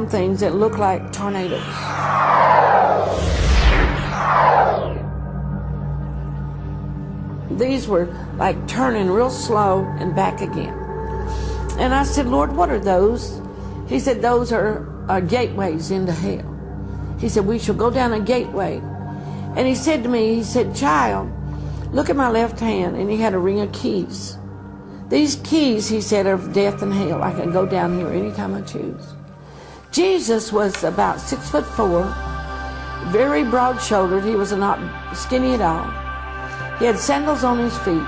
things that look like tornadoes. These were like turning real slow and back again. And I said, Lord, what are those? He said, those are gateways into hell. He said, we shall go down a gateway. And he said to me, he said, child, look at my left hand. And he had a ring of keys. These keys, he said, are of death and hell. I can go down here anytime I choose. Jesus was about 6'4", very broad-shouldered. He was not skinny at all. He had sandals on his feet.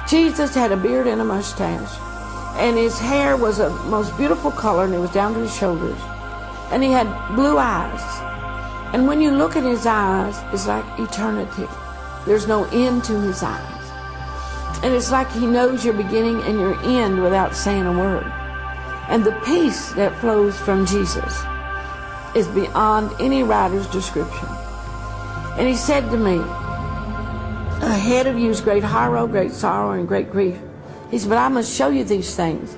Jesus had a beard and a mustache. And his hair was a most beautiful color, and it was down to his shoulders. And he had blue eyes. And when you look at his eyes, it's like eternity. There's no end to his eyes. And it's like he knows your beginning and your end without saying a word. And the peace that flows from Jesus is beyond any writer's description. And he said to me, ahead of you is great sorrow, great sorrow, and great grief. He said, but I must show you these things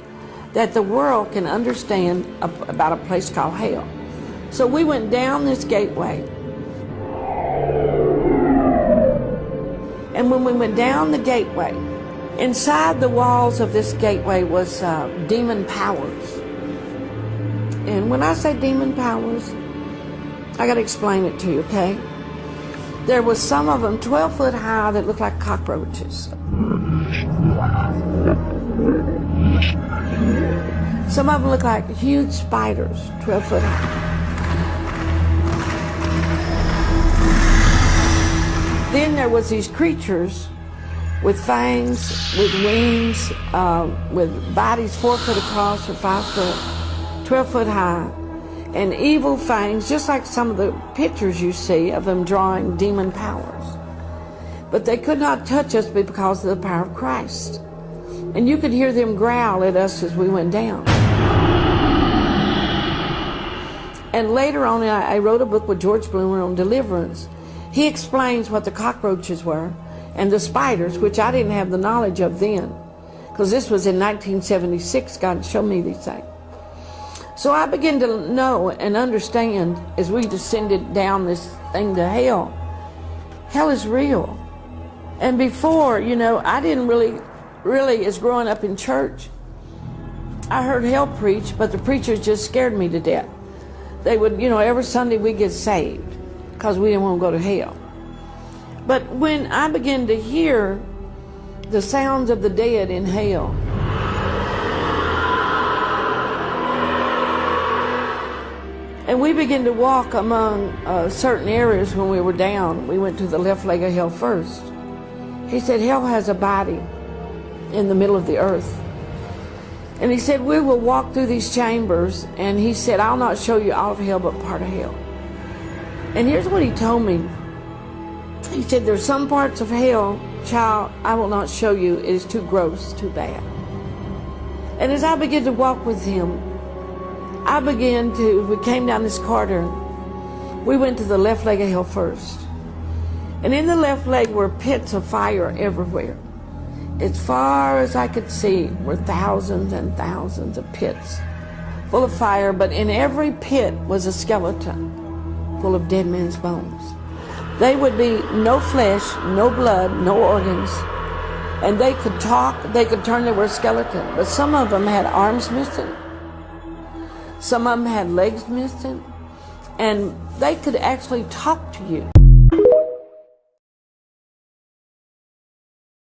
that the world can understand about a place called hell. So we went down this gateway. And when we went down the gateway, inside the walls of this gateway was demon powers. And when I say demon powers, I got to explain it to you, okay? There was some of them 12 foot high that looked like cockroaches. Some of them looked like huge spiders, 12 foot high. Then there was these creatures with fangs, with wings, with bodies 4 foot across or 5 foot, 12 foot high, and evil fangs, just like some of the pictures you see of them drawing demon powers. But they could not touch us because of the power of Christ. And you could hear them growl at us as we went down. And later on, I wrote a book with George Bloomer on deliverance. He explains what the cockroaches were and the spiders, which I didn't have the knowledge of then, because this was in 1976, God showed me these things. So I began to know and understand as we descended down this thing to hell. Hell is real. And before, you know, I didn't really, as growing up in church, I heard hell preached, but the preachers just scared me to death. They would, you know, every Sunday we get saved because we didn't want to go to hell. But when I began to hear the sounds of the dead in hell, and we began to walk among certain areas when we were down. We went to the left leg of hell first. He said, hell has a body in the middle of the earth. And he said, we will walk through these chambers. And he said, I'll not show you all of hell, but part of hell. And here's what he told me. He said, there's some parts of hell, child, I will not show you. It is too gross, too bad. And as I began to walk with him, we came down this corridor. We went to the left leg of hell first. And in the left leg were pits of fire everywhere. As far as I could see were thousands and thousands of pits full of fire, but in every pit was a skeleton full of dead men's bones. They would be no flesh, no blood, no organs. And they could talk, they could turn, they were a skeleton. But some of them had arms missing. Some of them had legs missing. And they could actually talk to you.